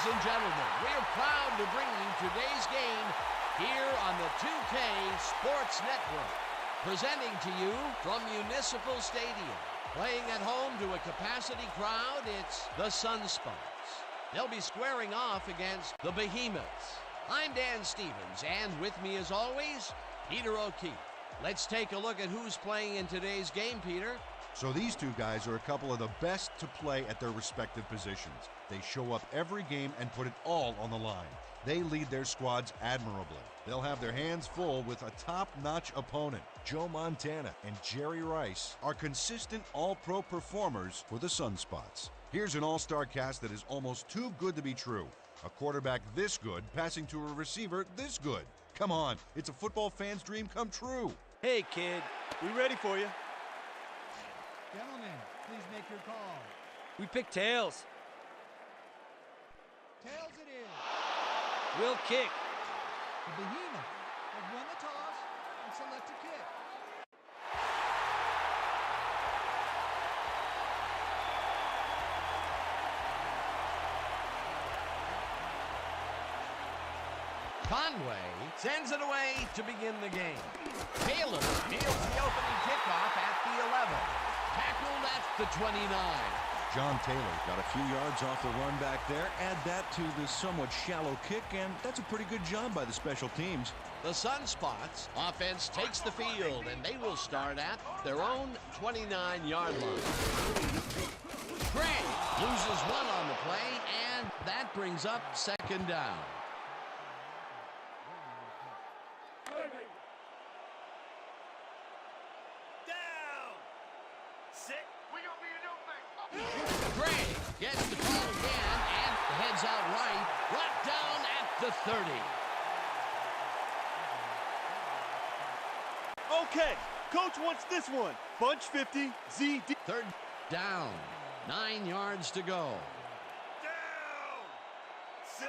and gentlemen, we are proud to bring you today's game here on the 2K Sports Network. Presenting to you from Municipal Stadium. Playing at home to a capacity crowd, it's the Sunspots. They'll be squaring off against the Behemoths. I'm Dan Stevens, and with me as always, Peter O'Keefe. Let's take a look at who's playing in today's game, Peter. So these two guys are a couple of the best to play at their respective positions. They show up every game and put it all on the line. They lead their squads admirably. They'll have their hands full with a top-notch opponent. Joe Montana and Jerry Rice are consistent all-pro performers for the Sunspots. Here's an all-star cast that is almost too good to be true. A quarterback this good passing to a receiver this good. Come on, it's a football fan's dream come true. Hey, kid, we ready for you. Gentlemen, please make your call. We picked tails. Tails it is. We'll kick. The Behemoth have won the toss and select a kick. Conway sends it away to begin the game. Taylor fields the opening kickoff at the 11. Tackled at the 29. John Taylor got a few yards off the run back there. Add that to the somewhat shallow kick, and that's a pretty good job by the special teams. The Sunspots offense takes the field, and they will start at their own 29-yard line. Gray loses one on the play, and that brings up second down. Gray gets the call again and heads out right, brought down at the 30. Okay, coach wants this one. Bunch 50, ZD. Third down, 9 yards to go. Down! Set!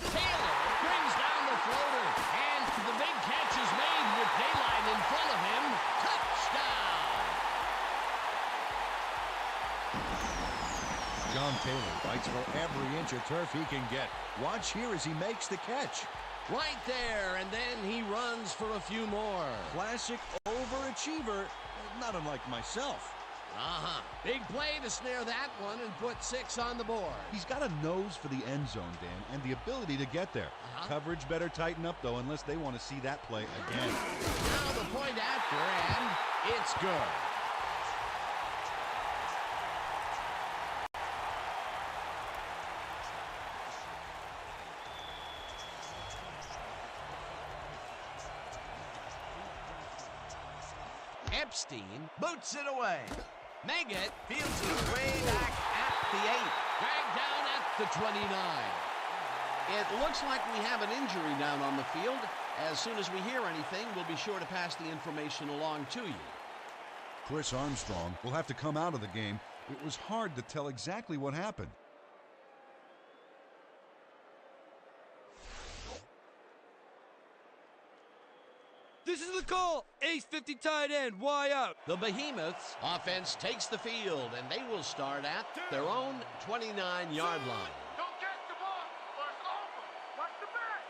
Taylor brings down the floater, and the big catch is made with daylight in front of him. Touchdown! John Taylor fights for every inch of turf he can get. Watch here as he makes the catch. Right there, and then he runs for a few more. Classic overachiever, not unlike myself. Big play to snare that one and put 6 on the board. He's got a nose for the end zone, Dan, and the ability to get there. Coverage better tighten up, though, unless they want to see that play again. Now the point after, and it's good. Epstein boots it away. Meggett fields his way back at the 8. Dragged down at the 29. It looks like we have an injury down on the field. As soon as we hear anything, we'll be sure to pass the information along to you. Chris Armstrong will have to come out of the game. It was hard to tell exactly what happened. This is the call. Ace 50 tight end, Y out. The Behemoths offense takes the field, and they will start at their own 29-yard line. Don't catch the ball, or it's over. Watch the back.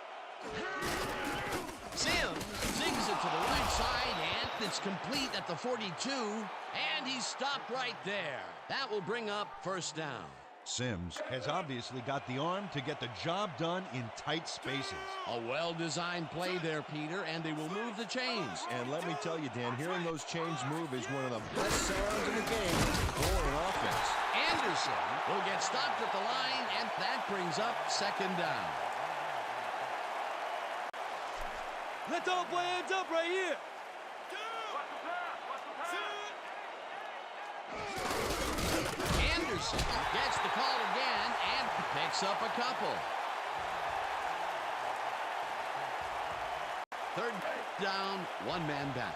Sims zings it to the right side, and it's complete at the 42, and he's stopped right there. That will bring up first down. Sims has obviously got the arm to get the job done in tight spaces. A well-designed play there, Peter, and they will move the chains. And let me tell you, Dan, hearing those chains move is one of the best sounds in the game for an offense. Anderson will get stopped at the line, and that brings up second down. Let's all play hands up right here. Anderson gets the call again and picks up a couple. Third down, one man back.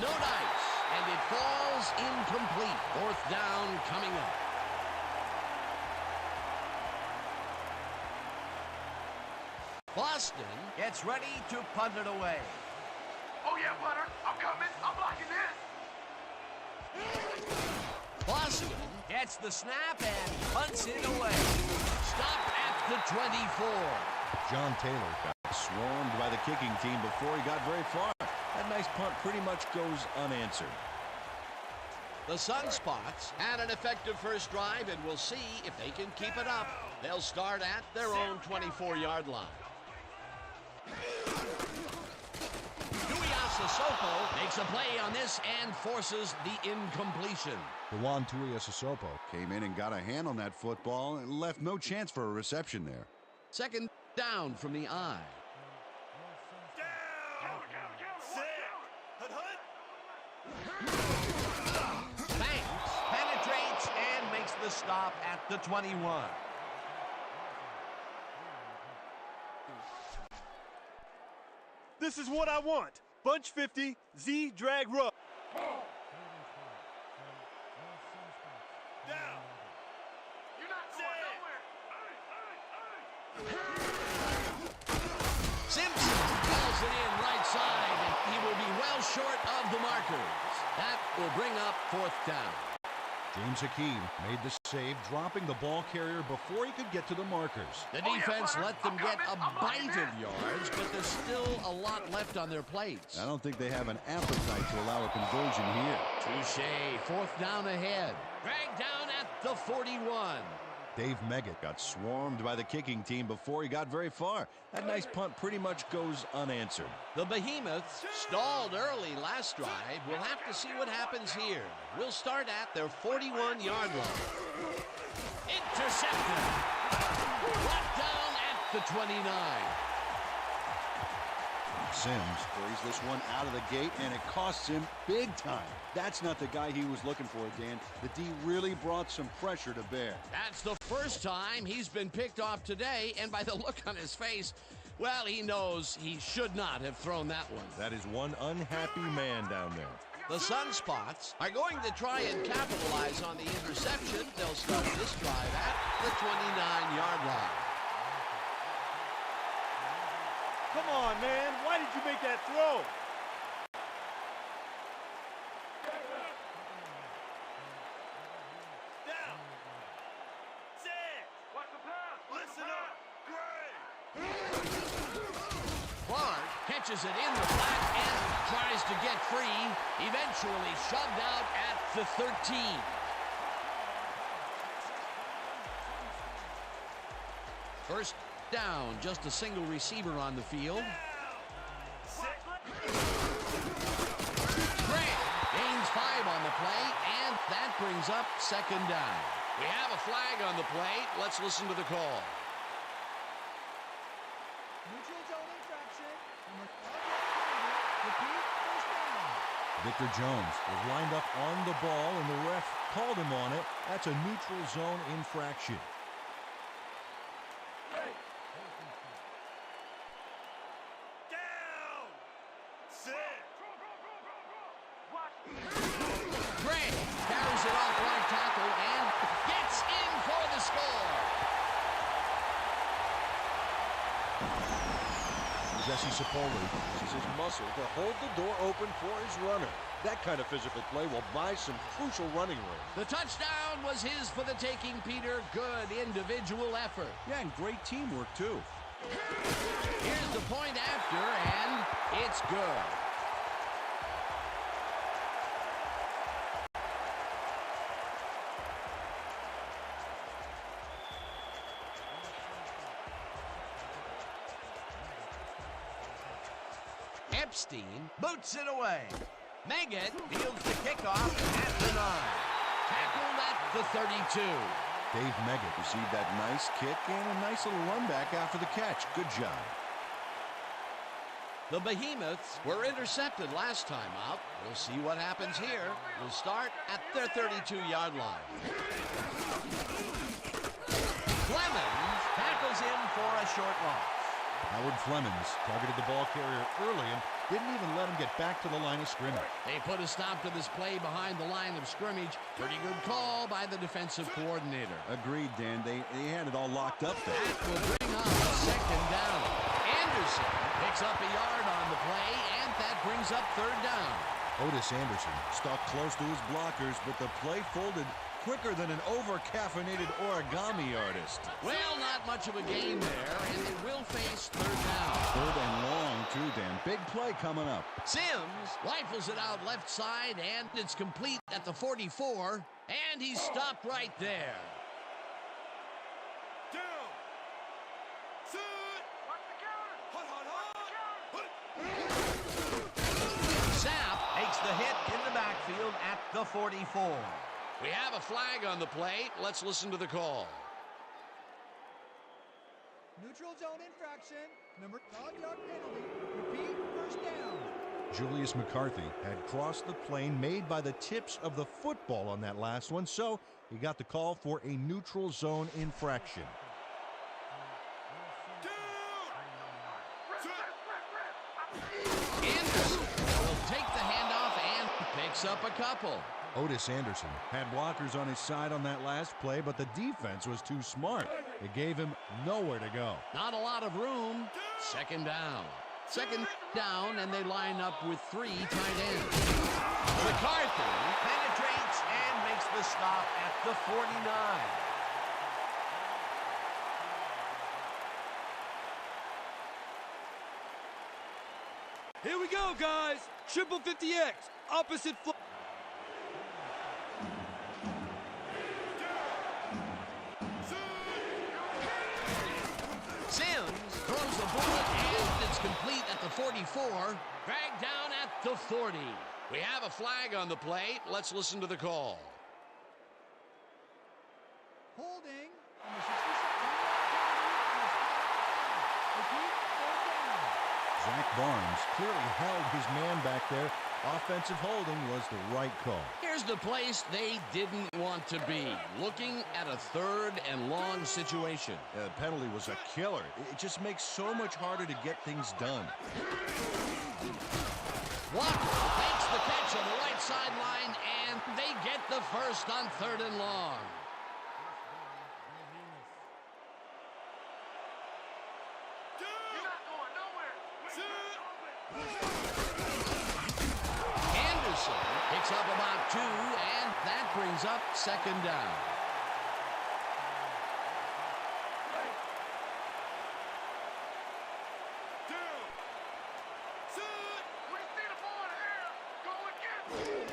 No dice, and it falls incomplete. Fourth down coming up. Boston gets ready to punt it away. Oh yeah, punter. I'm coming. I'm blocking this. Boston gets the snap and punts it away. Stopped at the 24. John Taylor got Swarmed by the kicking team before he got very far. That nice punt pretty much goes unanswered. The Sunspots had an effective first drive, and we'll see if they can keep it up. They'll start at their own 24-yard line. Tuiasosopo makes a play on this and forces the incompletion. Juan Tuiasosopo came in and got a hand on that football and left no chance for a reception there. Second down from the eye. Banks penetrates and makes the stop at the 21. This is what I want. Bunch 50, Z drag rush. Down. You're not going nowhere. Simpson calls it in right side, and he will be well short of the markers. That will bring up fourth down. James Hakeem made the save, dropping the ball carrier before he could get to the markers. The defense let them get a bite of yards, but there's still a lot left on their plates. I don't think they have an appetite to allow a conversion here. Touche, fourth down ahead. Dragged down at the 41. Dave Meggett Got swarmed by the kicking team before he got very far. That nice punt pretty much goes unanswered. The Behemoths stalled early last drive. We'll have to see what happens here. We'll start at their 41-yard line. Intercepted. Brought down at the 29. Sims plays this one out of the gate, and it costs him big time. That's not the guy he was looking for, Dan. The D really brought some pressure to bear. That's the first time he's been picked off today, and by the look on his face, well, he knows he should not have thrown that one. That is one unhappy man down there. The Sunspots are going to try and capitalize on the interception. They'll start this drive at the 29-yard line. Come on, man. Why did you make that throw? Down. Set. What's the pass? Listen up. Gray. Clark catches it in the flat and tries to get free. Eventually shoved out at the 13. First down, just a single receiver on the field. Grant gains 5 on the play, and that brings up second down. We have a flag on the plate. Let's listen to the call. Neutral zone infraction. Number 5. Repeat, first down. Victor Jones was lined up on the ball, and the ref called him on it. That's a neutral zone infraction. Grant carries it off right tackle and gets in for the score. Jesse Sapoli uses his muscle to hold the door open for his runner. That kind of physical play will buy some crucial running room. The touchdown was his for the taking, Peter. Good individual effort. Yeah, and great teamwork, too. Here's the point after, and it's good. Epstein boots it away. Meggett fields the kickoff at the 9. Tackled at the 32. Dave Meggett received that nice kick and a nice little run back after the catch. Good job. The Behemoths were intercepted last time out. We'll see what happens here. We'll start at their 32-yard line. Clemens tackles him for a short loss. Howard Flemings targeted the ball carrier early and Didn't even let him get back to the line of scrimmage. They put a stop to this play behind the line of scrimmage. Pretty good call by the defensive coordinator. Agreed, Dan. They had it all locked up there. That will bring up a second down. Anderson picks up a yard on the play, and that brings up third down. Otis Anderson Stuck close to his blockers, but the play folded quicker than an over-caffeinated origami artist. Well, not much of a gain there, and they will face third down. Third and long, too, Dan. Big play coming up. Sims rifles it out left side, and it's complete at the 44, and he's stopped right there. Down. Sit. Watch the counter. Hut, hut, hut. Sapp takes the hit in the backfield at the 44. We have a flag on the play. Let's listen to the call. Neutral zone infraction. Number 5-yard penalty. Repeat, first down. Julius McCarthy had crossed the plane made by the tips of the football on that last one, so he got the call for a neutral zone infraction. Anderson will take the handoff and picks up a couple. Otis Anderson had blockers on his side on that last play, but the defense was too smart. It gave him nowhere to go. Not a lot of room. Second down. Second down, and they line up with 3 tight ends. McCarthy penetrates and makes the stop at the 49. Here we go, guys. Triple 50X. Opposite foot. Sims throws the bullet, and it's complete at the 44. Dragged down at the 40. We have a flag on the play. Let's listen to the call. Holding on the 62nd yard penalty. Repeat, third down. Zach Barnes clearly held his man back there. Offensive holding was the right call. Here's the place they didn't want to be. Looking at a third and long situation. The penalty was a killer. It just makes so much harder to get things done. Walker makes the catch on the right sideline, and they get the first on third and long. You're not going nowhere. Anderson picks up about 2, and that brings up second down. Down. Sit. When you see the ball in the air, go and get it.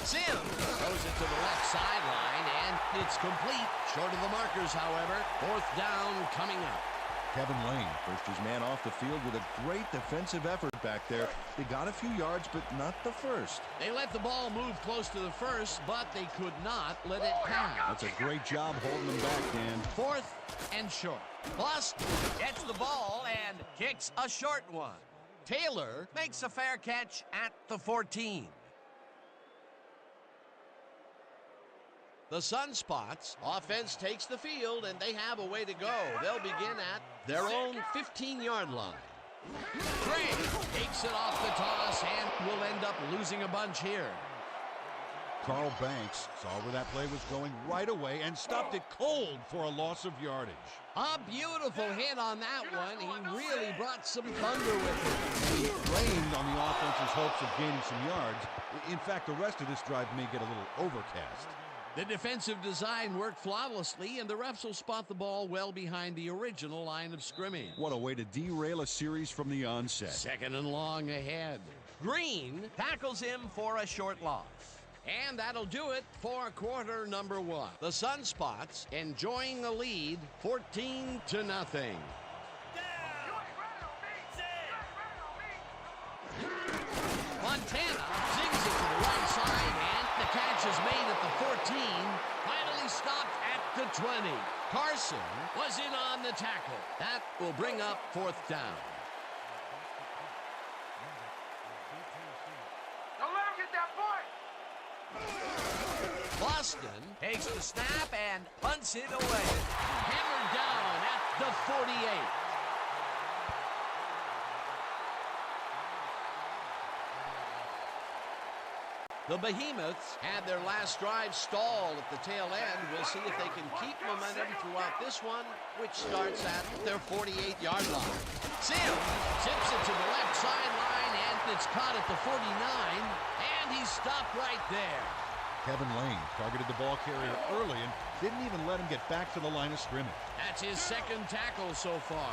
Sims throws it to the left sideline, and it's complete. Short of the markers, however. Fourth down coming up. Kevin Lane Pushed his man off the field with a great defensive effort back there. They got a few yards, but not the first. They let the ball move close to the first, but they could not let it pass. That's a great job holding them back, Dan. Fourth and short. Plus, gets the ball and kicks a short one. Taylor makes a fair catch at the 14. The Sunspots offense takes the field, and they have a way to go. They'll begin at their own 15-yard line. Gray takes it off the toss and will end up losing a bunch here. Carl Banks saw where that play was going right away and stopped it cold for a loss of yardage. A beautiful hit on that one. He really brought some thunder with him. He rained on the offense's hopes of gaining some yards. In fact, the rest of this drive may get a little overcast. The defensive design worked flawlessly, and the refs will spot the ball well behind the original line of scrimmage. What a way to derail a series from the onset. Second and long ahead. Green tackles him for a short loss. And that'll do it for quarter number 1. The Sunspots enjoying a lead, 14-0. Montana zigs it to the right side, and the catch is made at the 14, finally stopped at the 20. Carson was in on the tackle. That will bring up fourth down. Don't let him get that point. Boston takes the snap and punts it away. Hammered down at the 48. The Behemoths had their last drive stalled at the tail end. We'll see if they can keep momentum throughout this one, which starts at their 48-yard line. Sims zips it to the left sideline, and it's caught at the 49, and he's stopped right there. Kevin Lane targeted the ball carrier early and didn't even let him get back to the line of scrimmage. That's his second tackle so far.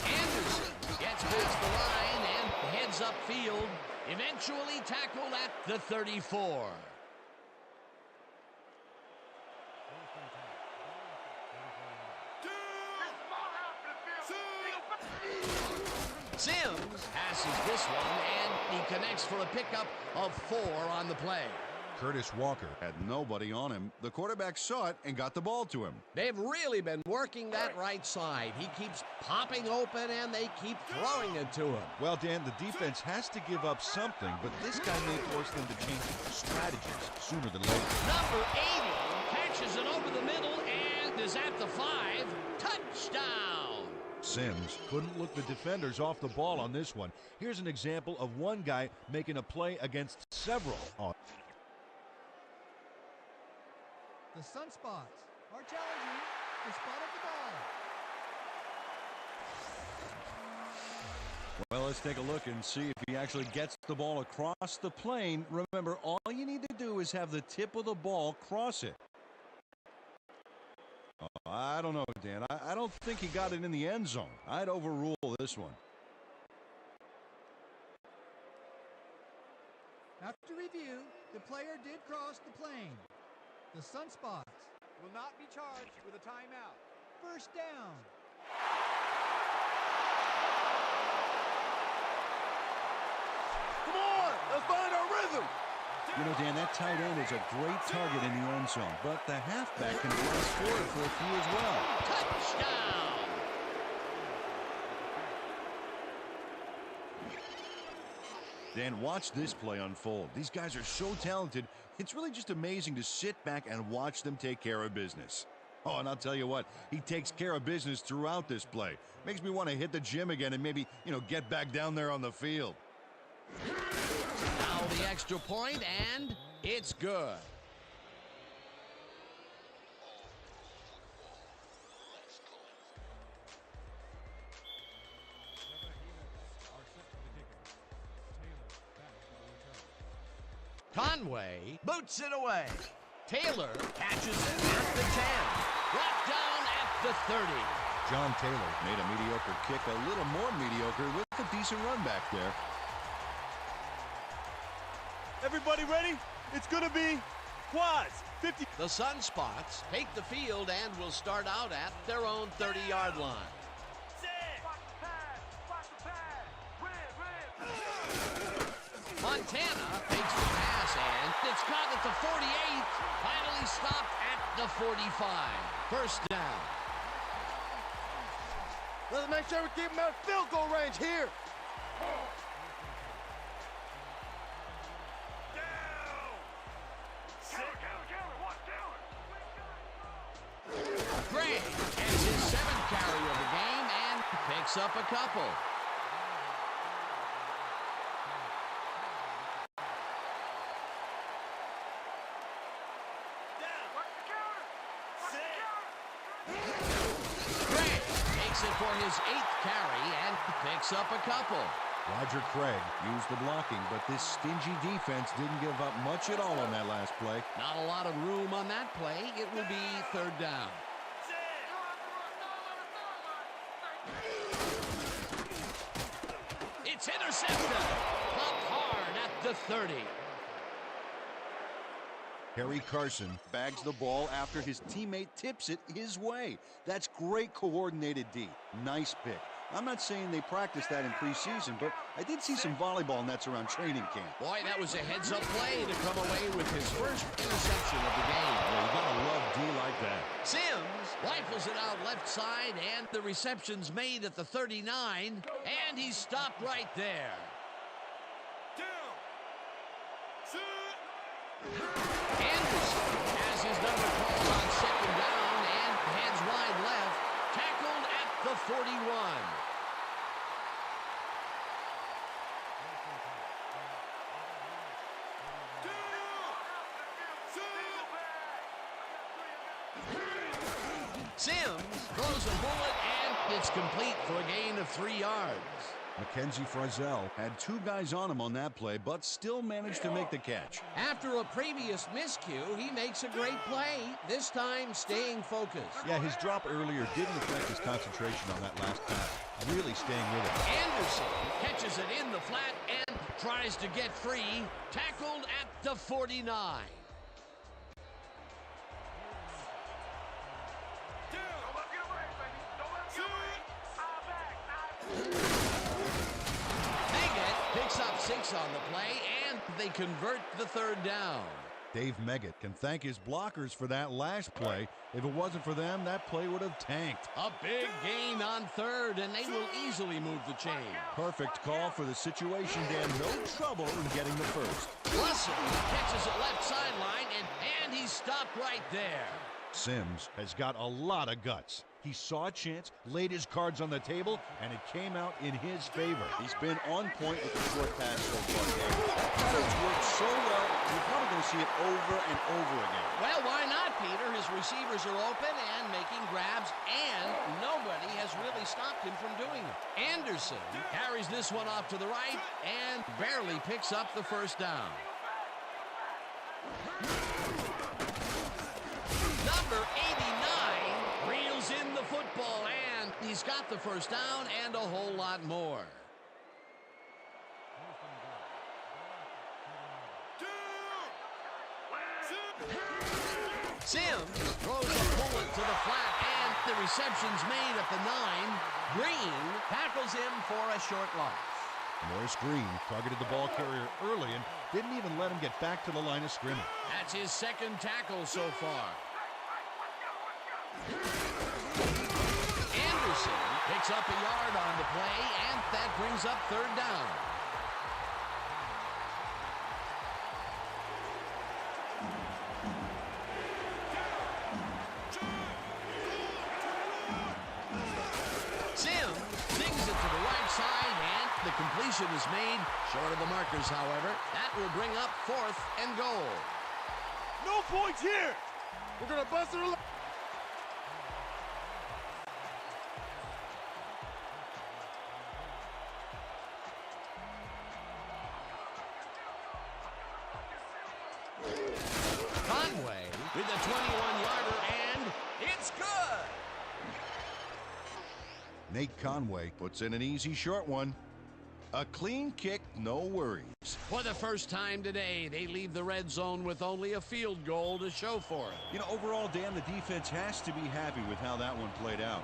Anderson gets past the line and heads upfield, eventually tackled at the 34. Sims passes this one, and he connects for a pickup of 4 on the play. Curtis Walker had nobody on him. The quarterback saw it and got the ball to him. They've really been working that right side. He keeps popping open, and they keep throwing it to him. Well, Dan, the defense has to give up something, but this guy may force them to change strategies sooner than later. Number 80 catches it over the middle and is at the 5. Touchdown! Sims couldn't look the defenders off the ball on this one. Here's an example of one guy making a play against several. The Sunspots are challenging the spot of the ball. Well, let's take a look and see if he actually gets the ball across the plane. Remember, all you need to do is have the tip of the ball cross it. I don't know, Dan. I don't think he got it in the end zone. I'd overrule this one. After review, the player did cross the plane. The Sunspots will not be charged with a timeout. First down. Come on, let's find our rhythm. You know, Dan, that tight end is a great target in the end zone, but the halfback can blast forward for a few as well. Touchdown! Dan, watch this play unfold. These guys are so talented, it's really just amazing to sit back and watch them take care of business. Oh, and I'll tell you what, he takes care of business throughout this play. Makes me want to hit the gym again and maybe, get back down there on the field. Now the extra point, and it's good. Conway boots it away. Taylor catches it at the 10. Brought down at the 30. John Taylor made a mediocre kick a little more mediocre with a decent run back there. Everybody ready? It's going to be quads. 50. The Sunspots take the field and will start out at their own 30-yard line. Montana takes the pass, and it's caught at the 48. Finally stopped at the 45. First down. Let's make sure we keep him out of field goal range here. Gray gets his 7th carry of the game and picks up a couple. Gray takes it for his 8th carry and picks up a couple. Roger Craig used the blocking, but this stingy defense didn't give up much at all on that last play. Not a lot of room on that play. It will be third down. It's intercepted. Popped hard at the 30. Harry Carson bags the ball after his teammate tips it his way. That's great coordinated D. Nice pick. I'm not saying they practiced that in preseason, but I did see some volleyball nets around training camp. Boy, that was a heads-up play to come away with his first interception of the game. Well, you gotta love D like that. Sims rifles it out left side, and the reception's made at the 39, and he's stopped right there. Down. Shoot. Anderson has his number called on second down and heads wide left, tackled at the 41. Sims throws a bullet, and it's complete for a gain of 3 yards. Mackenzie Frizzell had 2 guys on him on that play, but still managed to make the catch. After a previous miscue, he makes a great play, this time staying focused. Yeah, his drop earlier didn't affect his concentration on that last pass. Really staying with it. Anderson catches it in the flat and tries to get free, tackled at the 49. Don't let him get away, baby. Don't let him get away. Eye back. Meggett picks up 6 on the play, and they convert the 3rd down. Dave Meggett can thank his blockers for that last play. If it wasn't for them, that play would have tanked. A big gain on 3rd, and they will easily move the chain. Perfect call for the situation, Dan. No trouble in getting the first. Russell catches it left sideline, and he's stopped right there. Sims has got a lot of guts. He saw a chance, laid his cards on the table, and it came out in his favor. He's been on point with the short pass so far, Dave. Patterns work so well, you're probably going to see it over and over again. Well, why not, Peter? His receivers are open and making grabs, and nobody has really stopped him from doing it. Anderson carries this one off to the right and barely picks up the 1st down. Number 89 reels in the football, and he's got the 1st down and a whole lot more. Sims throws a bullet to the flat, and the reception's made at the 9. Green tackles him for a short loss. Morris Green targeted the ball carrier early and didn't even let him get back to the line of scrimmage. That's his 2nd tackle so far. Anderson picks up a yard on the play, and that brings up 3rd down. Sims sings it to the right side, and the completion is made short of the markers, however. That will bring up 4th and goal. No points here. We're going to bust it. Conway with a 21-yarder, and it's good. Nate Conway puts in an easy short one. A clean kick, no worries. For the first time today, they leave the red zone with only a field goal to show for it. You know, overall, Dan, the defense has to be happy with how that one played out.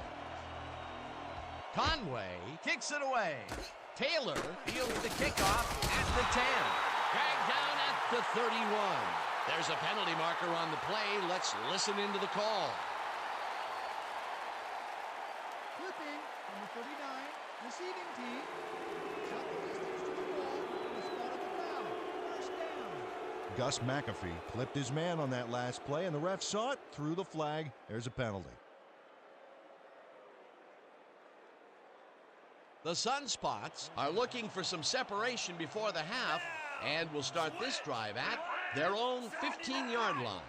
Conway kicks it away. Taylor fields the kickoff at the 10. Dragged down at the 31. There's a penalty marker on the play. Let's listen into the call. Flipping from the 39, receiving team. Shot the distance to the ball and spotted the foul. First down. Gus McAfee clipped his man on that last play, and the ref saw it, threw the flag. There's a penalty. The Sunspots are looking for some separation before the half and will start this drive at their own 15-yard line.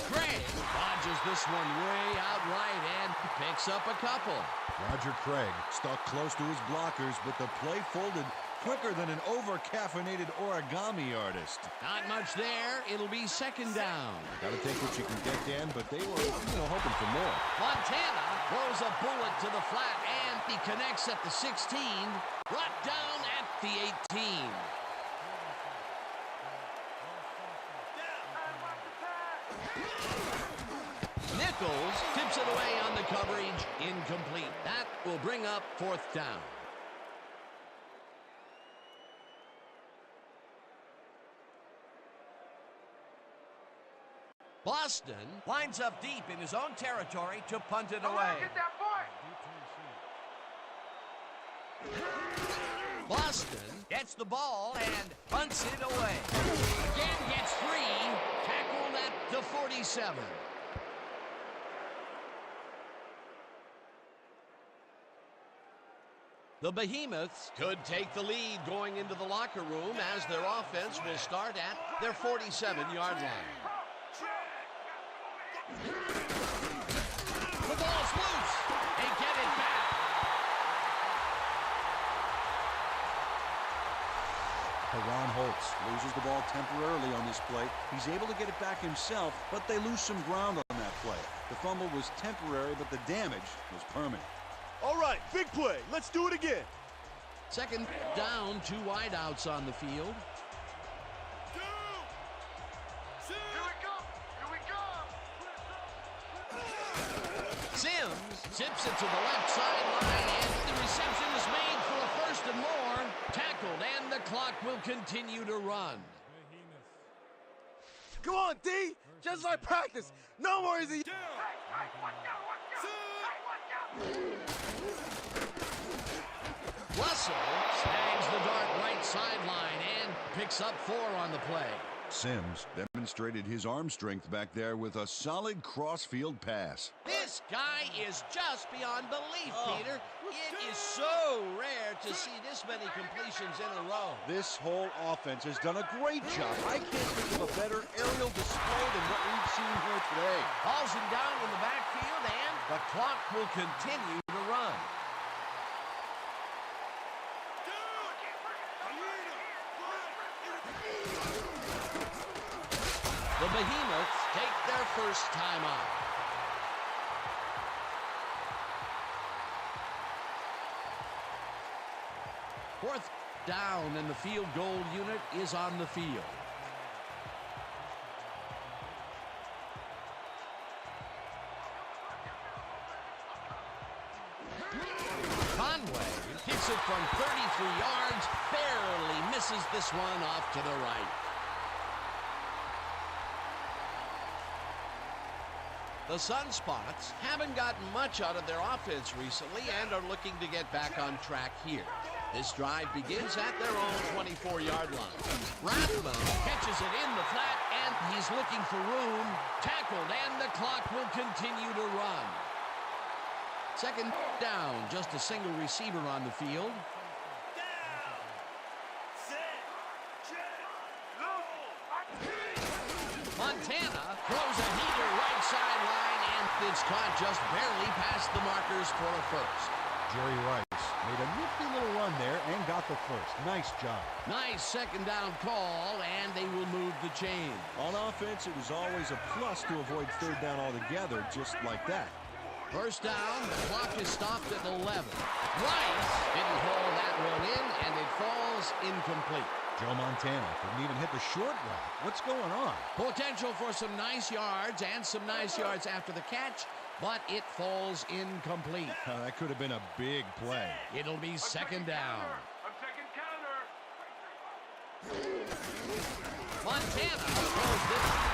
Gray dodges this one way out right and picks up a couple. Roger Craig stuck close to his blockers, but the play folded quicker than an over-caffeinated origami artist. Not much there. It'll be 2nd down. Gotta take what you can get, Dan, but they were, hoping for more. Montana throws a bullet to the flat, and he connects at the 16, brought down at the 18. Nichols tips it away on the coverage. Incomplete. That will bring up 4th down. Boston lines up deep in his own territory to punt it away. Get that boy. Boston gets the ball and punts it away. Again gets free. Tackled at the 47. The Behemoths could take the lead going into the locker room as their offense will start at their 47-yard line. The ball's loose. They get it back. Ron Holtz loses the ball temporarily on this play. He's able to get it back himself, but they lose some ground on that play. The fumble was temporary, but the damage was permanent. All right, big play. Let's do it again. 2nd down, 2 wideouts on the field. Sims tips it to the left sideline, and the reception is made for a 1st and more. Tackled, and the clock will continue to run. Come on, D. Just like practice. No more easy. Russell snags the dart right sideline and picks up 4 on the play. Sims demonstrated his arm strength back there with a solid cross-field pass. This guy is just beyond belief, Peter. It is so rare to see this many completions in a row. This whole offense has done a great job. I can't think of a better aerial display than what we've seen here today. Hauls him down in the backfield, and the clock will continue to run. The Behemoths take their first time out. Fourth down, and the field goal unit is on the field. Conway kicks it from 33 yards, barely misses this one off to the right. The Sunspots haven't gotten much out of their offense recently and are looking to get back on track here. This drive begins at their own 24-yard line. Rathman catches it in the flat, and he's looking for room. Tackled, and the clock will continue to run. 2nd down, just a single receiver on the field. Montana throws a heater right sideline, and it's caught just barely past the markers for a 1st. Jerry Rice made a nifty little run there and got the 1st. Nice job. Nice 2nd down call, and they will move the chain. On offense, it was always a plus to avoid 3rd down altogether, just like that. 1st down, the clock is stopped at 11. Rice didn't haul that one in, and it falls incomplete. Joe Montana couldn't even hit the short route. What's going on? Potential for some nice yards and some nice yards after the catch, but it falls incomplete. That could have been a big play. It'll be 2nd down. I'm taking counter. Montana throws this.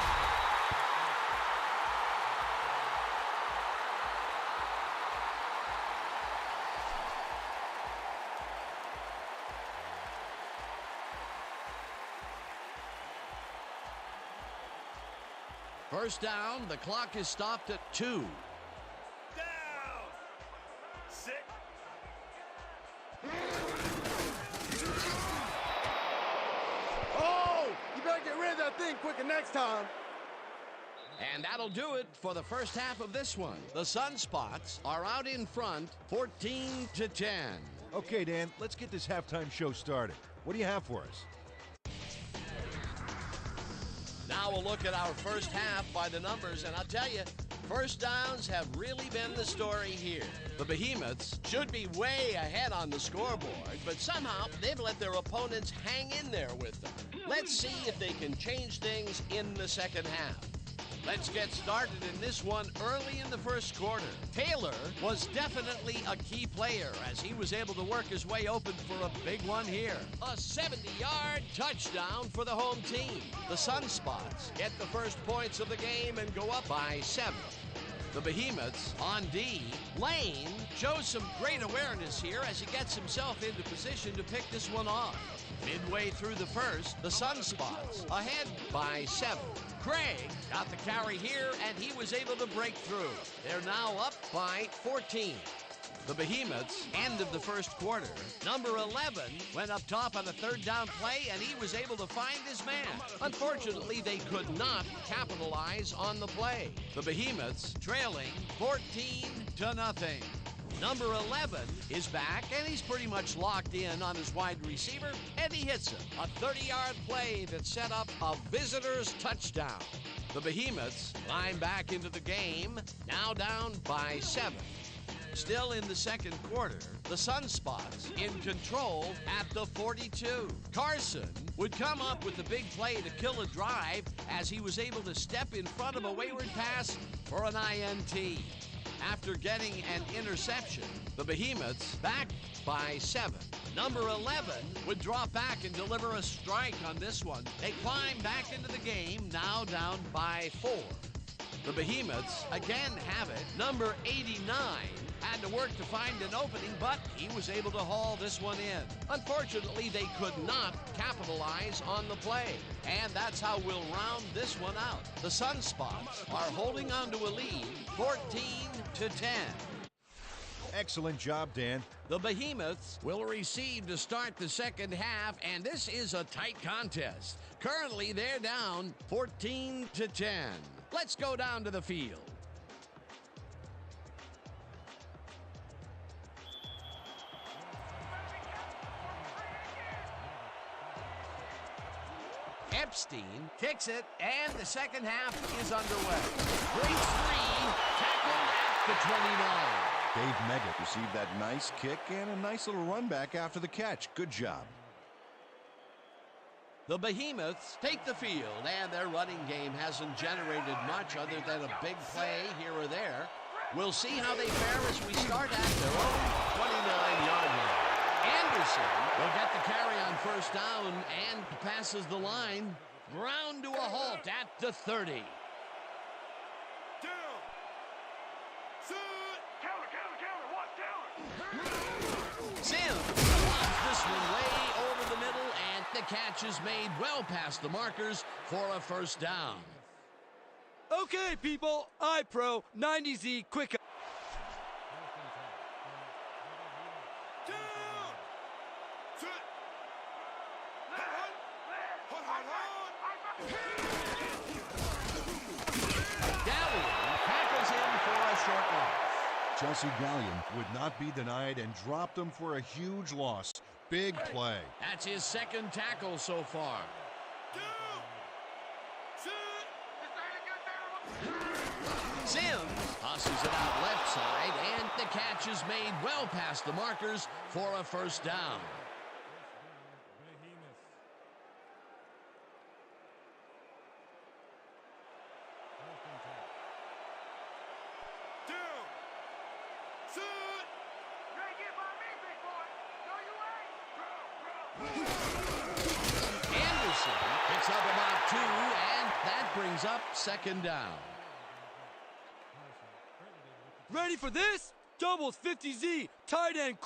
First down, the clock is stopped at 2. Down. Sit. Oh, you better get rid of that thing quicker next time. And that'll do it for the first half of this one. The Sunspots are out in front, 14-10. Okay, Dan, let's get this halftime show started. What do you have for us? Now we'll look at our first half by the numbers, and I'll tell you, first downs have really been the story here. The Behemoths should be way ahead on the scoreboard, but somehow they've let their opponents hang in there with them. Let's see if they can change things in the second half. Let's get started in this one early in the first quarter. Taylor was definitely a key player as he was able to work his way open for a big one here. A 70-yard touchdown for the home team. The Sunspots get the first points of the game and go up by 7. The Behemoths on D. Lane shows some great awareness here as he gets himself into position to pick this one off. Midway through the first, the Sunspots ahead by 7. Craig got the carry here, and he was able to break through. They're now up by 14. The Behemoths, end of the first quarter. Number 11 went up top on a third down play, and he was able to find his man. Unfortunately, they could not capitalize on the play. The Behemoths trailing 14-0. Number 11 is back, and he's pretty much locked in on his wide receiver, and he hits him. A 30-yard play that set up a visitor's touchdown. The Behemoths climb back into the game, now down by 7. Still in the second quarter, the Sunspots in control at the 42. Carson would come up with the big play to kill a drive as he was able to step in front of a wayward pass for an INT. After getting an interception, the Behemoths back by 7. Number 11 would drop back and deliver a strike on this one. They climb back into the game, now down by 4. The Behemoths again have it. Number 89 had to work to find an opening, but he was able to haul this one in. Unfortunately, they could not capitalize on the play, and that's how we'll round this one out. The Sunspots are holding on to a lead, 14-10. Excellent job, Dan. The Behemoths will receive to start the second half, and this is a tight contest. Currently, they're down 14-10. Let's go down to the field. Epstein kicks it, and the second half is underway. Breaks free, tackled at the 29. Dave Meggett received that nice kick and a nice little run back after the catch. Good job. The Behemoths take the field, and their running game hasn't generated much other than a big play here or there. We'll see how they fare as we start at their own 29-yard line. Anderson will get the carry on first down and passes the line. Ground to a halt at the 30. Sims lobs this one way over the middle, and the catch is made well past the markers for a first down. Okay, people, iPro 90Z quick. Chelsea Gallion would not be denied and dropped him for a huge loss. Big play. That's his second tackle so far. Sims tosses it out left side, and the catch is made well past the markers for a first down. Anderson picks up about 2, and that brings up second down. Ready for this? Doubles 50Z, tight end.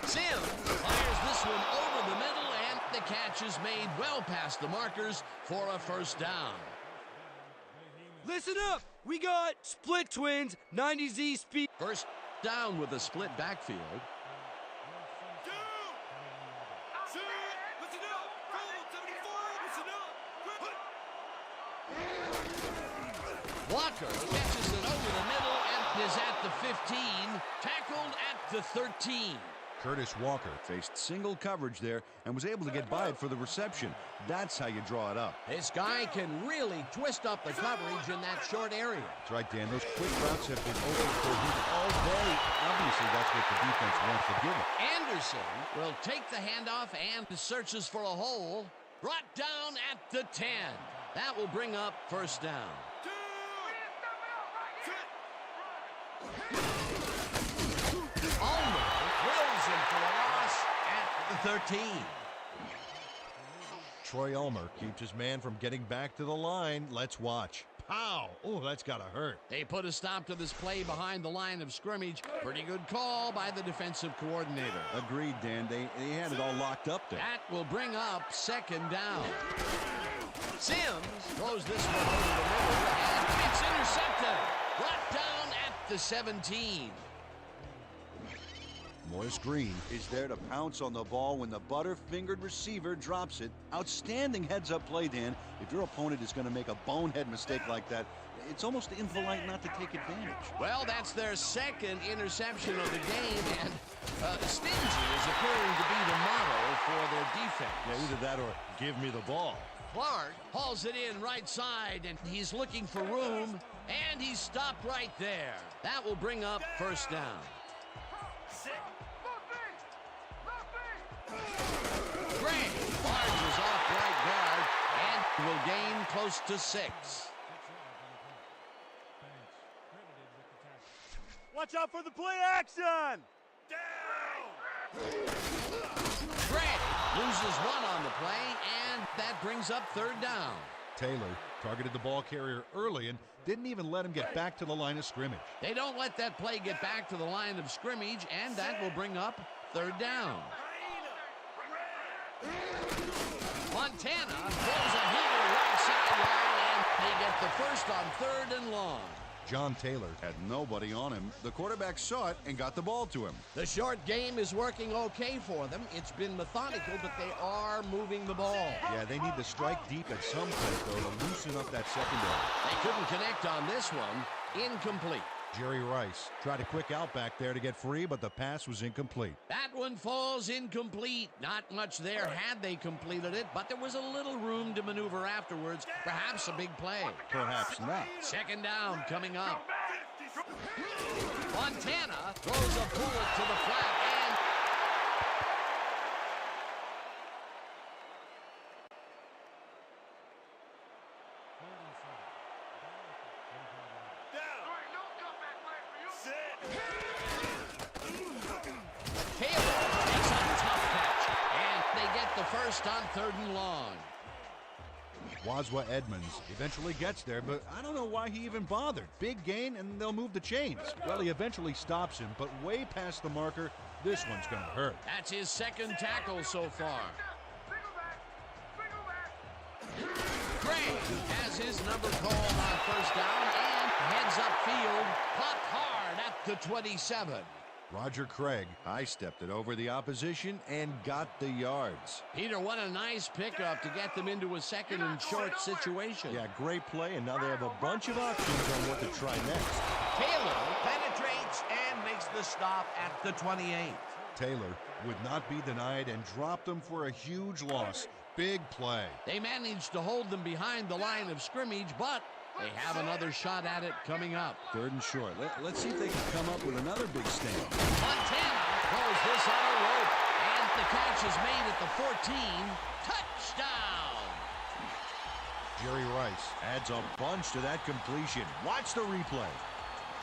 Sims fires this one over the middle, and the catch is made well past the markers for a first down. Listen up, we got split twins, 90Z speed. First down with a split backfield. Walker catches it over the middle and is at the 15, tackled at the 13. Curtis Walker faced single coverage there and was able to get by it for the reception. That's how you draw it up. This guy can really twist up the coverage in that short area. That's right, Dan. Those quick routes have been open for him all day. Obviously, that's what the defense wants to give him. Anderson will take the handoff and searches for a hole. Brought down at the 10. That will bring up first down. Ulmer drills him for a loss at the 13. Troy Ulmer keeps his man from getting back to the line. Let's watch. Pow! Oh, that's got to hurt. They put a stop to this play behind the line of scrimmage. Pretty good call by the defensive coordinator. Agreed, Dan. They had it all locked up there. That will bring up second down. Sims throws this one over the middle, and it's intercepted. Brought down at the 17. Morris Green Is there to pounce on the ball when the butter-fingered receiver drops it. Outstanding heads-up play, Dan. If your opponent is going to make a bonehead mistake like that, it's almost impolite not to take advantage. Well, that's their second interception of the game, and stingy is appearing to be the motto for their defense. Yeah, either that or give me the ball. Clark hauls it in right side, and he's looking for room, and he's stopped right there. That will bring up first down. Gray barges off right guard and will gain close to 6. Watch out for the play action. Gray loses one on the play, and that brings up third down. Taylor targeted the ball carrier early and didn't even let him get back to the line of scrimmage. They don't let that play get back to the line of scrimmage, and that will bring up third down. Montana throws a heater right sideline, and they get the first on 3rd and long. John Taylor Had nobody on him. The quarterback saw it and got the ball to him. The short game is working okay for them. It's been methodical, but they are moving the ball. Yeah, they need to strike deep at some point, though, to loosen up that secondary. They couldn't connect on this one. Incomplete. Jerry Rice tried a quick out back there to get free, but the pass was incomplete. That one falls incomplete. Not much there had they completed it, but there was a little room to maneuver afterwards. Perhaps a big play. Perhaps not. Second down coming up. Montana throws a bullet to the flat, and Taylor makes a tough catch, and they get the first on 3rd and long. Wazwa Edmonds eventually gets there, but I don't know why he even bothered. Big gain, and they'll move the chains. Well, he eventually stops him, but way past the marker, this one's going to hurt. That's his second tackle so far. Gray has his number called on first down and heads upfield, popped hard at the 27. Roger Craig High-stepped it over the opposition and got the yards. Peter, what a nice pickup to get them into a second and short situation. Yeah, great play, and now they have a bunch of options on what to try next. Taylor penetrates and makes the stop at the 28. Taylor would not be denied and dropped them for a huge loss. Big play. They managed to hold them behind the line of scrimmage, but they have another shot at it coming up. 3rd and short. Let's see if they can come up with another big stand. Montana throws this on a rope, and the catch is made at the 14. Touchdown! Jerry Rice Adds a bunch to that completion. Watch the replay.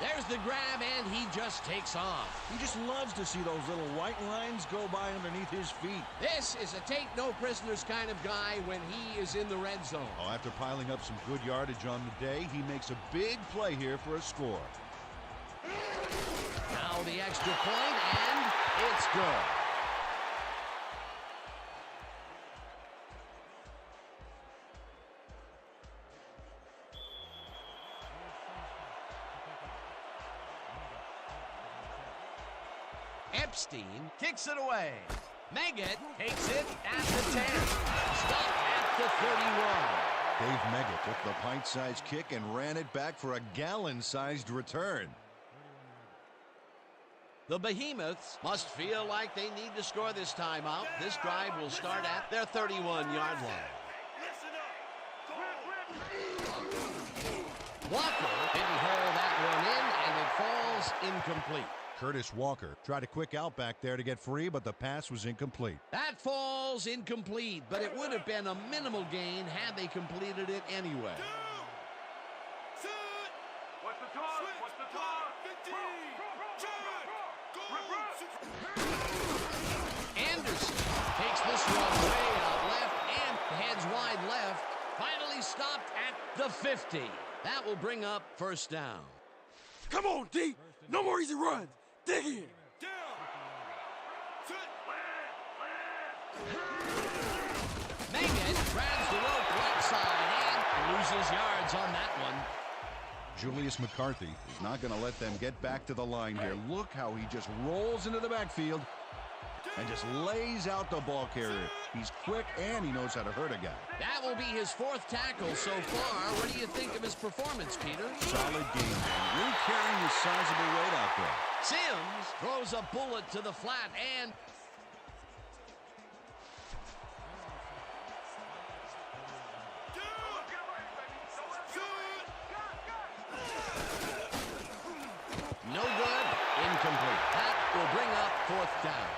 There's the grab, and he just takes off. He just loves to see those little white lines go by underneath his feet. This is a take-no-prisoners kind of guy when he is in the red zone. Oh, after piling up some good yardage on the day, he makes a big play here for a score. Now the extra point, and it's good. Epstein kicks it away. Meggett takes it at the 10. Stopped at the 31. Dave Meggett took the pint-sized kick and ran it back for a gallon-sized return. The Behemoths must feel like they need to score this timeout. This drive will start at their 31-yard line. Walker didn't hold that one in, and it falls incomplete. Curtis Walker tried a quick out back there to get free, but the pass was incomplete. That falls incomplete, but it would have been a minimal gain had they completed it anyway. What's the toss? What's the toss? 15. Anderson takes this one way out left and heads wide left. Finally stopped at the 50. That will bring up first down. Come on, D. No more easy runs. Dig in. Megan grabs the rope right side and loses yards on that one. Julius McCarthy is not going to let them get back to the line here. Look how he just rolls into the backfield and just lays out the ball carrier. He's quick and he knows how to hurt a guy. That will be his 4th tackle so far. What do you think of his performance, Peter? Solid game, man. Really carrying his sizable weight out there. Sims throws a bullet to the flat and no good. Incomplete. That will bring up 4th down.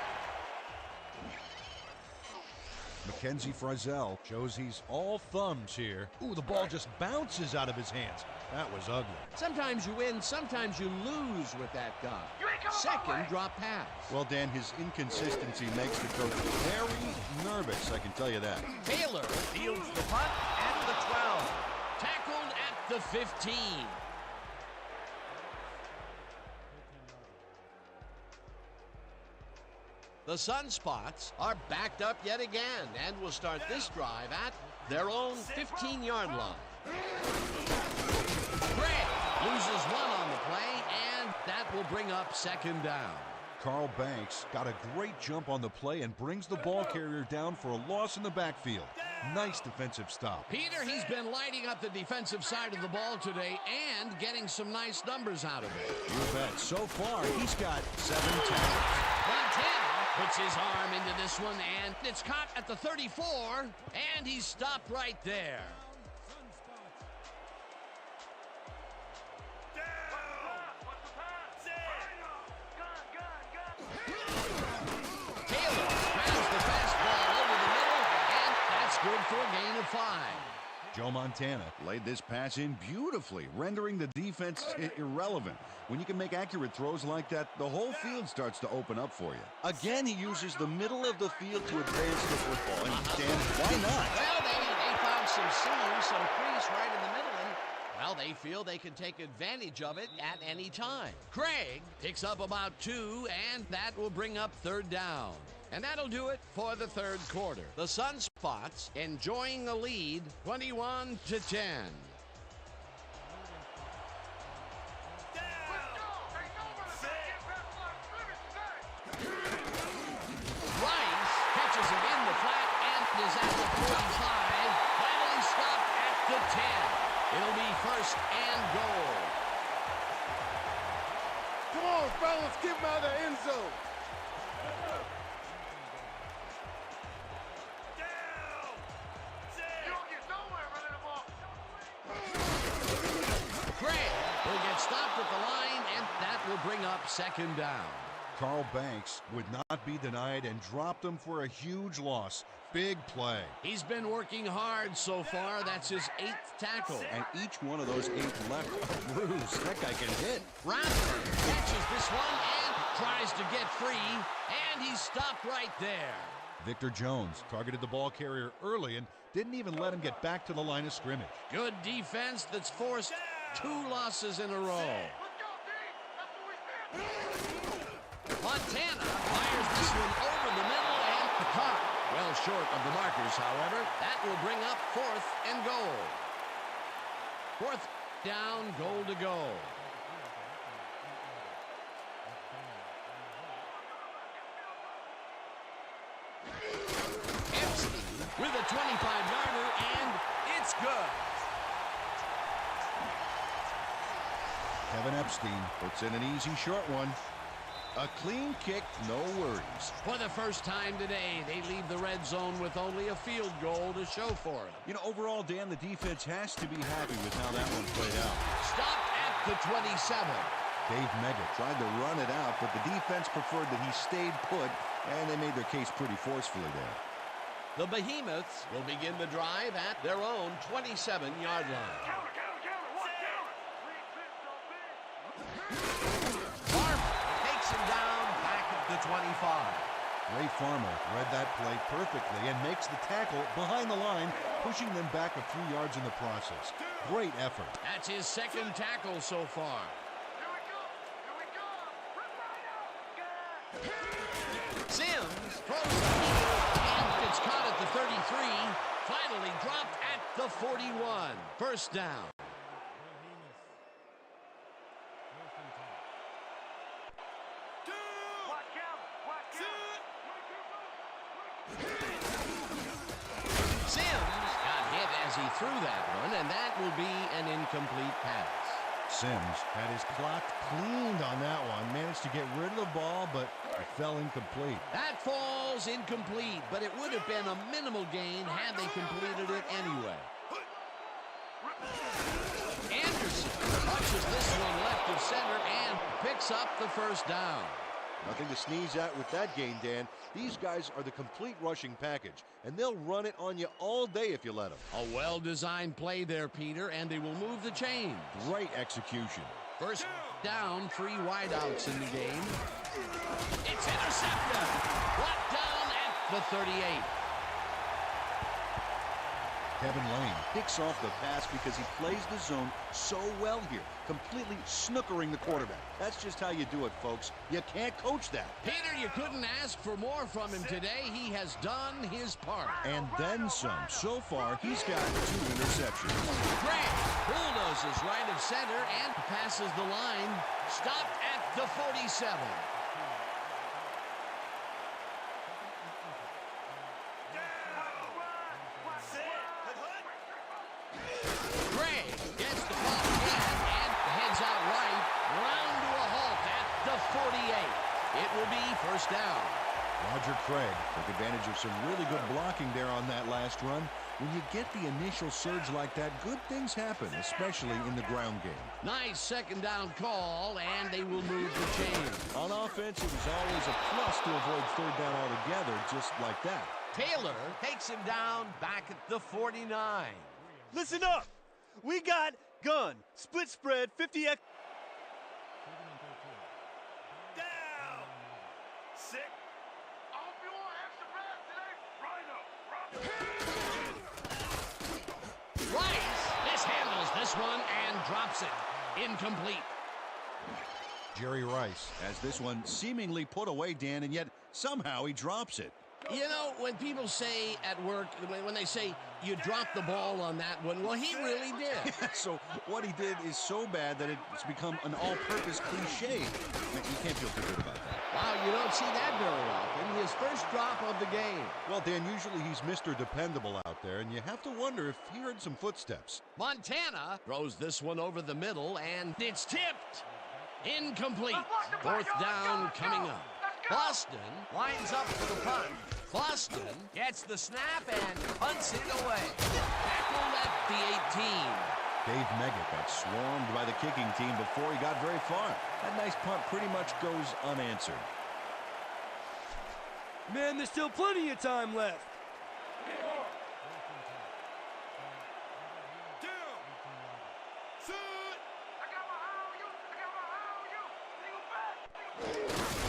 Mackenzie Frizzell shows he's all thumbs here. Ooh, the ball just bounces out of his hands. That was ugly. Sometimes you win, sometimes you lose with that guy. Second drop pass. Well, Dan, his inconsistency makes the coach very nervous, I can tell you that. Taylor fields the punt at the 12. Tackled at the 15. The Sunspots are backed up yet again and will start this drive at their own 15-yard line. Gray loses one on the play, and that will bring up 2nd down. Carl Banks got a great jump on the play and brings the ball carrier down for a loss in the backfield. Nice defensive stop. Peter, he's been lighting up the defensive side of the ball today and getting some nice numbers out of it. You bet. So far, he's got 7 tackles. Montana puts his arm into this one, and it's caught at the 34, and he's stopped right there. Taylor grabs the fastball over the middle, and that's good for a gain of 5. Joe Montana Laid this pass in beautifully, rendering the defense irrelevant. When you can make accurate throws like that, the whole field starts to open up for you. Again, he uses the middle of the field to advance the football. And Dan, why not? Well, they found some seams, some crease right in the middle, and, well, they feel they can take advantage of it at any time. Craig picks up about 2, and that will bring up 3rd down. And that'll do it for the 3rd quarter. The Sunspots enjoying the lead, 21-10. Rice catches it in the flat and is at the 45. Finally stopped at the 10. It'll be 1st and goal. Come on, fellas, get him out of the end zone. Gray will get stopped at the line, and that will bring up 2nd down. Carl Banks would not be denied and dropped him for a huge loss. Big play. He's been working hard so far. That's his 8th tackle. And each one of those 8 left are bruised. That guy can hit. Radford catches this one and tries to get free, and he's stopped right there. Victor Jones targeted the ball carrier early and didn't even let him get back to the line of scrimmage. Good defense that's forced 2 losses in a row. Montana fires this one over the middle and caught. Well short of the markers, however. That will bring up 4th and goal. 4th down, goal to go. Epstein with a 25-yarder, and it's good. Kevin Epstein puts in an easy short one. A clean kick, no worries. For the first time today, they leave the red zone with only a field goal to show for it. You know, overall, Dan, the defense has to be happy with how that one played out. Stopped at the 27. Dave Mega tried to run it out, but the defense preferred that he stayed put, and they made their case pretty forcefully there. The Behemoths will begin the drive at their own 27-yard line. Farmer takes him down back at the 25. Ray Farmer read that play perfectly and makes the tackle behind the line, pushing them back a few yards in the process. Great effort. That's his second tackle so far. Sims throws and it's caught at the 33. Finally dropped at the 41. First down. Sims got hit as he threw that one, and that will be an incomplete pass. Sims had his clock cleaned on that one, managed to get rid of the ball, but it fell incomplete. That falls incomplete, but it would have been a minimal gain had they completed it anyway. Anderson punches this one left of center and picks up the first down. Nothing to sneeze at with that gain, Dan. These guys are the complete rushing package, and they'll run it on you all day if you let them. A well-designed play there, Peter, and they will move the chains. Great execution. First down, 3 wideouts in the game. It's intercepted. Brought down at the 38. Kevin Lane Picks off the pass because he plays the zone so well here, completely snookering the quarterback. That's just how you do it, folks. You can't coach that. Peter, you couldn't ask for more from him today. He has done his part. And then some. So far, he's got 2 interceptions. Grant bulldozes right of center and passes the line. Stopped at the 47. Gray gets the ball again and heads out right. Round to a halt at the 48. It will be first down. Roger Craig Took advantage of some really good blocking there on that last run. When you get the initial surge like that, good things happen, especially in the ground game. Nice second down call, and they will move the chains. On offense, it was always a plus to avoid third down altogether, just like that. Taylor takes him down back at the 49. Listen up. We got gun. Split spread, 50x. Down. Sick. I hope you all have some rest today. Rhino. Rice mishandles this one and drops it. Incomplete. Jerry Rice. As this one seemingly put away, Dan, and yet somehow he drops it. You know, when people say at work, when they say you dropped the ball on that one, well, he really did. So what he did is so bad that it's become an all-purpose cliche. You can't feel too good about that. Wow, you don't see that very often. His first drop of the game. Well, Dan, usually he's Mr. Dependable out there, and you have to wonder if he heard some footsteps. Montana throws this one over the middle, and it's tipped. Incomplete. Fourth down coming up. Boston lines up for the punt. Boston gets the snap and punts it away. Tackled at the 18. Dave Meggett got swarmed by the kicking team before he got very far. That nice punt pretty much goes unanswered. Man, there's still plenty of time left.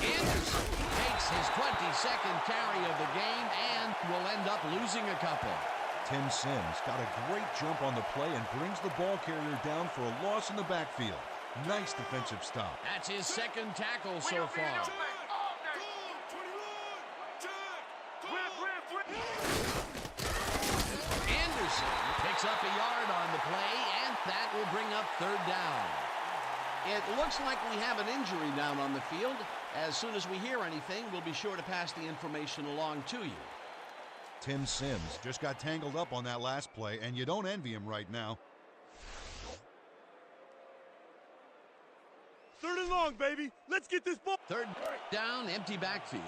Anderson takes his 22nd carry of the game and will end up losing a couple. Tim Sims got a great jump on the play and brings the ball carrier down for a loss in the backfield. Nice defensive stop. That's his second tackle so far. Anderson picks up a yard on the play, and that will bring up third down. It looks like we have an injury down on the field. As soon as we hear anything, we'll be sure to pass the information along to you. Tim Sims just got tangled up on that last play, and you don't envy him right now. Third and long, baby. Let's get this ball. Third down, empty backfield.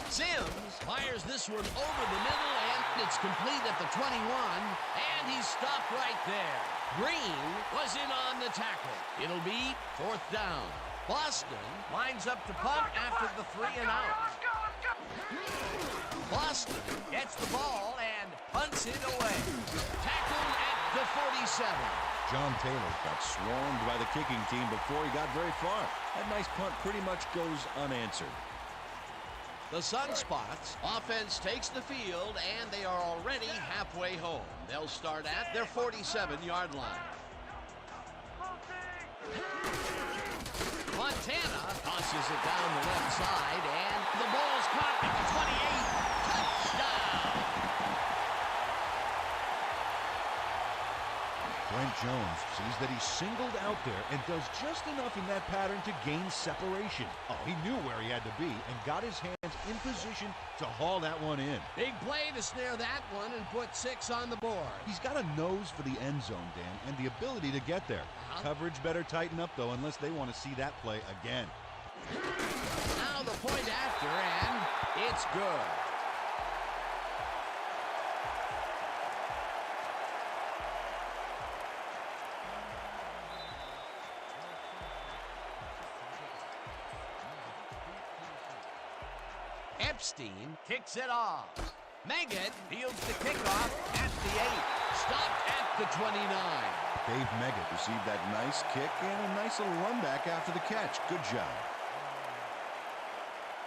Sims fires this one over the middle, and it's complete at the 21, and he's stopped right there. Green was in on the tackle. It'll be fourth down. Boston lines up to punt after the 3 and out. Boston gets the ball and punts it away. Tackled at the 47. John Taylor got swarmed by the kicking team before he got very far. That nice punt pretty much goes unanswered. The Sunspots offense takes the field, and they are already halfway home. They'll start at their 47-yard line. Montana tosses it down the left side, and the ball's caught at the 28. Touchdown! Brent Jones sees that he's singled out there and does just enough in that pattern to gain separation. Oh, he knew where he had to be and got his hands in position to haul that one in. Big play to snare that one and put 6 on the board. He's got a nose for the end zone, Dan, and the ability to get there. Coverage better tighten up, though, unless they want to see that play again. Now the point after, and it's good. Epstein kicks it off. Meggett fields the kickoff at the 8. Stopped at the 29. Dave Meggett received that nice kick and a nice little run back after the catch. Good job.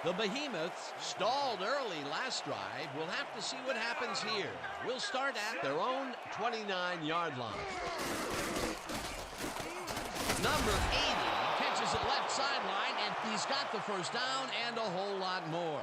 The Behemoths stalled early last drive. We'll have to see what happens here. We'll start at their own 29-yard line. Number 80 catches it left sideline, and he's got the first down and a whole lot more.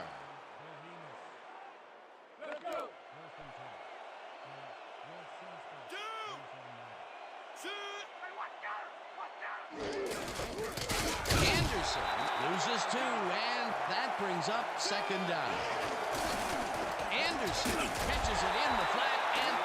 Anderson loses 2, and that brings up second down. Anderson catches it in the flat, and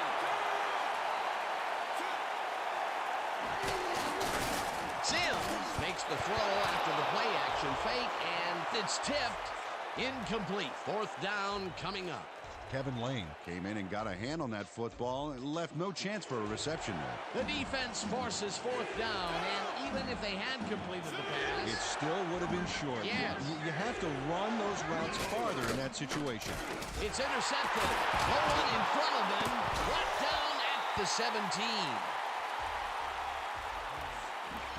Sims makes the throw after the play action fake, and it's tipped. Incomplete. Fourth down coming up. Kevin Lane Came in and got a hand on that football and left no chance for a reception there. The defense forces fourth down, and even if they had completed the pass, It still would have been short. Yes. You have to run those routes farther in that situation. it's intercepted. No one in front of them. Brought down at the 17.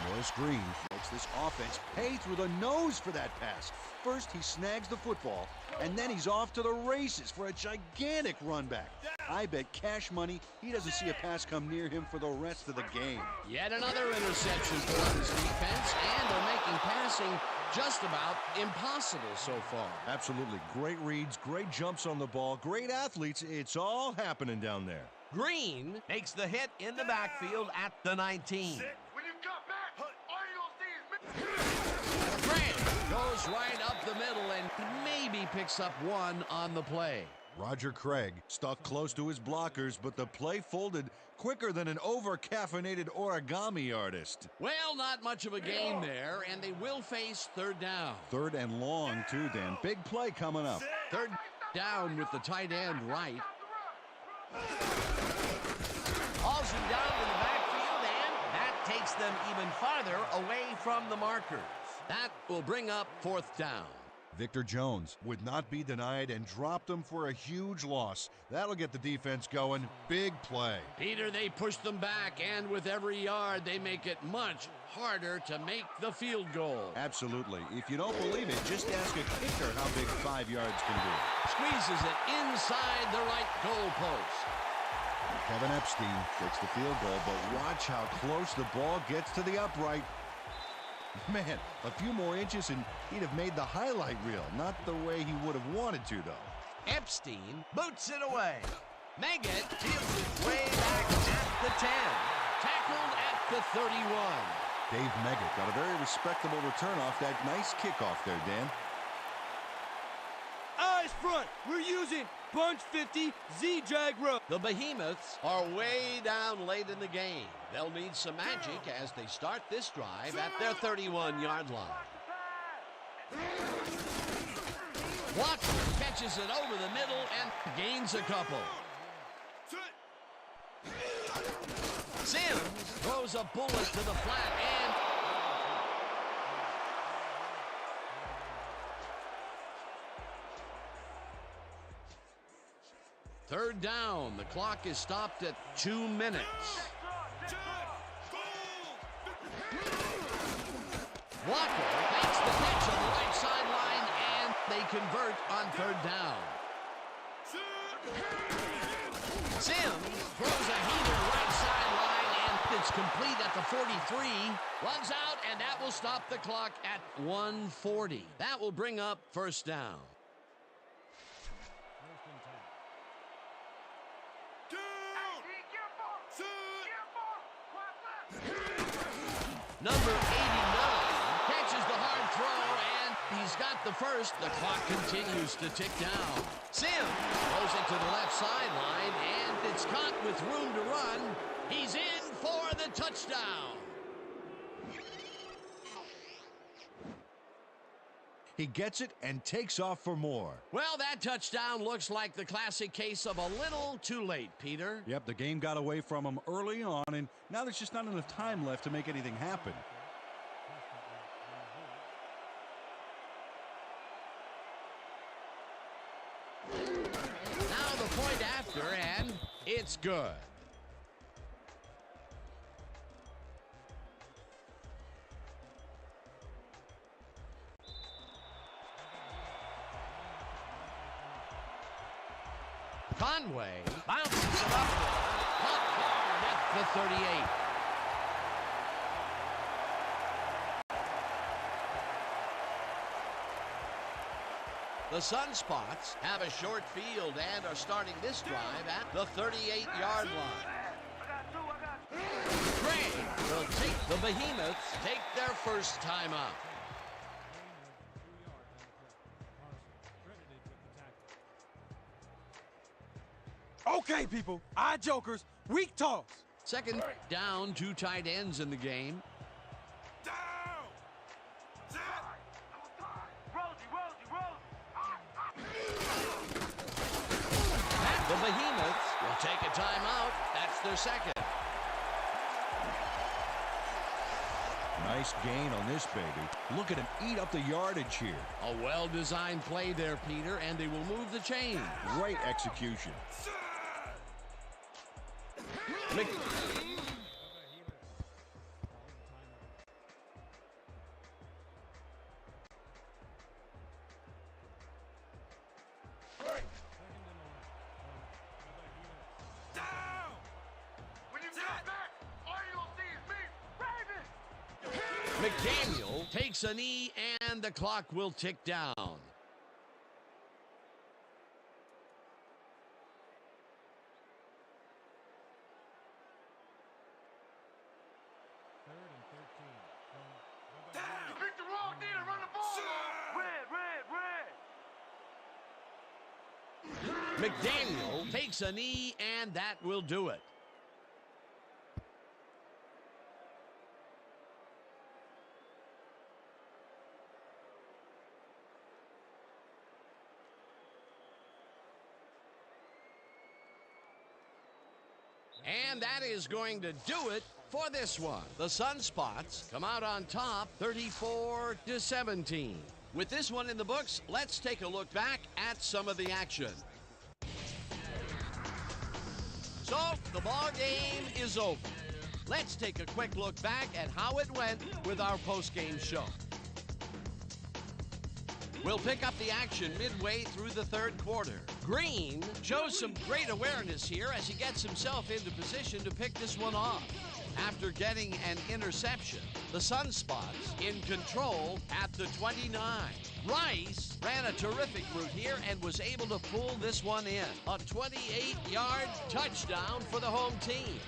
Morris Green Makes this offense pay through the nose for that pass. First, he snags the football, and then he's off to the races for a gigantic run back. I bet cash money he doesn't see a pass come near him for the rest of the game. Yet another interception for his defense, and they're making passing just about impossible so far. Absolutely. Great reads, great jumps on the ball, great athletes. It's all happening down there. Green makes the hit in the backfield at the 19. When you cut back, all you gonna see is Grant goes right up the middle and maybe picks up 1 on the play. Roger Craig Stuck close to his blockers, but the play folded quicker than an over-caffeinated origami artist. Well, not much of a gain there, and they will face third down. Third and long, too, Dan. Big play coming up. Third down with the tight end right. Hauls him down to the backfield, and that takes them even farther away from the markers. That will bring up fourth down. Victor Jones would not be denied and dropped them for a huge loss. That'll get the defense going. Big play. Peter, they push them back, and with every yard, they make it much harder to make the field goal. Absolutely. If you don't believe it, just ask a kicker how big 5 yards can be. Squeezes it inside the right goal post. Kevin Epstein Gets the field goal, but watch how close the ball gets to the upright. Man, a few more inches and he'd have made the highlight reel. Not the way he would have wanted to, though. Epstein boots it away. Meggett fields it way back at the 10. Tackled at the 31. Dave Meggett got a very respectable return off that nice kickoff there, Dan. Eyes front. We're using bunch 50 Z-drag row. The Behemoths are way down late in the game. They'll need some magic as they start this drive at their 31-yard line. Walker catches it over the middle and gains a couple. Sims throws a bullet to the flat and third down. The clock is stopped at 2 minutes. Walker makes the catch on the right sideline, and they convert on third down. Sims throws a heater right sideline, and it's complete at the 43. Runs out, and that will stop the clock at 1:40. That will bring up first down. Number 89 catches the hard throw, and he's got the first. The clock continues to tick down. Sims throws it to the left sideline, and it's caught with room to run. He's in for the touchdown. He gets it and takes off for more. Well, that touchdown looks like the classic case of a little too late, Peter. Yep, the game got away from him early on, and now there's just not enough time left to make anything happen. Now the point after, and it's good. Conway bounces it up there. Caught hard at the 38. The Sunspots have a short field and are starting this drive at the 38-yard line. Gray will take the Behemoths take their first time out. Okay, people. Eye jokers. Weak toss. Second down, 2 tight ends in the game. The Behemoths will take a timeout. That's their second. Nice gain on this baby. Look at him eat up the yardage here. A well-designed play there, Peter, and they will move the chain. Great execution. McDaniel takes a knee, and the clock will tick down. You picked the wrong knee to run the ball. Red. McDaniel takes a knee, and that will do it. And that is going to do it for this one. The Sunspots come out on top 34-17. With this one in the books, let's take a look back at some of the action. So, the ball game is over. Let's take a quick look back at how it went with our post-game show. We'll pick up the action midway through the third quarter. Green shows some great awareness here as he gets himself into position to pick this one off. After getting an interception, the Sunspots in control at the 29. Rice ran a terrific route here and was able to pull this one in. A 28-yard touchdown for the home team.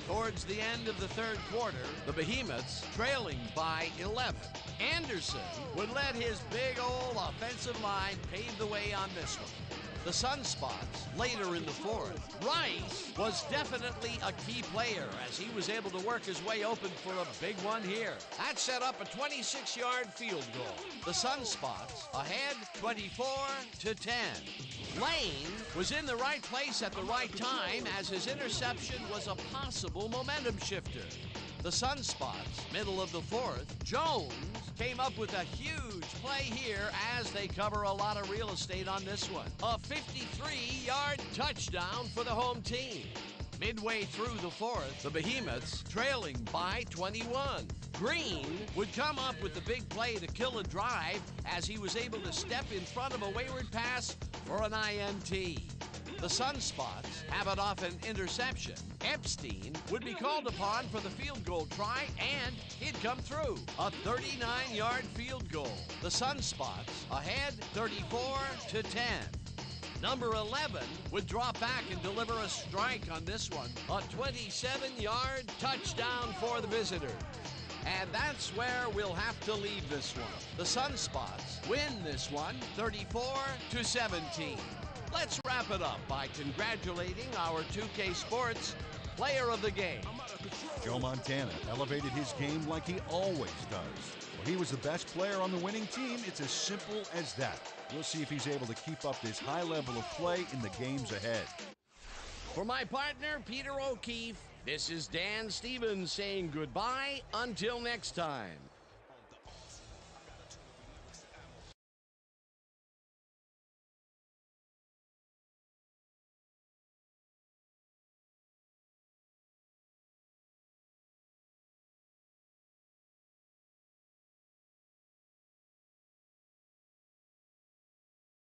Towards the end of the third quarter, the Behemoths trailing by 11. Anderson would let his big old offensive line pave the way on this one. the Sunspots later in the fourth. Rice was definitely a key player as he was able to work his way open for a big one here. That set up a 26-yard field goal. The Sunspots ahead 24-10. Lane was in the right place at the right time as his interception was a possible momentum shifter. The Sunspots, middle of the fourth, Jones came up with a huge play here as they cover a lot of real estate on this one. A 53-yard touchdown for the home team. Midway through the fourth, the Behemoths trailing by 21. Green would come up with the big play to kill a drive as he was able to step in front of a wayward pass for an INT. The Sunspots have it off an interception. Epstein would be called upon for the field goal try, and he'd come through. A 39-yard field goal. The Sunspots ahead 34-10. Number 11 would drop back and deliver a strike on this one. A 27-yard touchdown for the visitors. And that's where we'll have to leave this one. The Sunspots win this one 34-17. Let's wrap it up by congratulating our 2K Sports Player of the Game. Joe Montana elevated his game like he always does. When he was the best player on the winning team, it's as simple as that. We'll see if he's able to keep up this high level of play in the games ahead. For my partner, Peter O'Keefe, this is Dan Stevens saying goodbye until next time.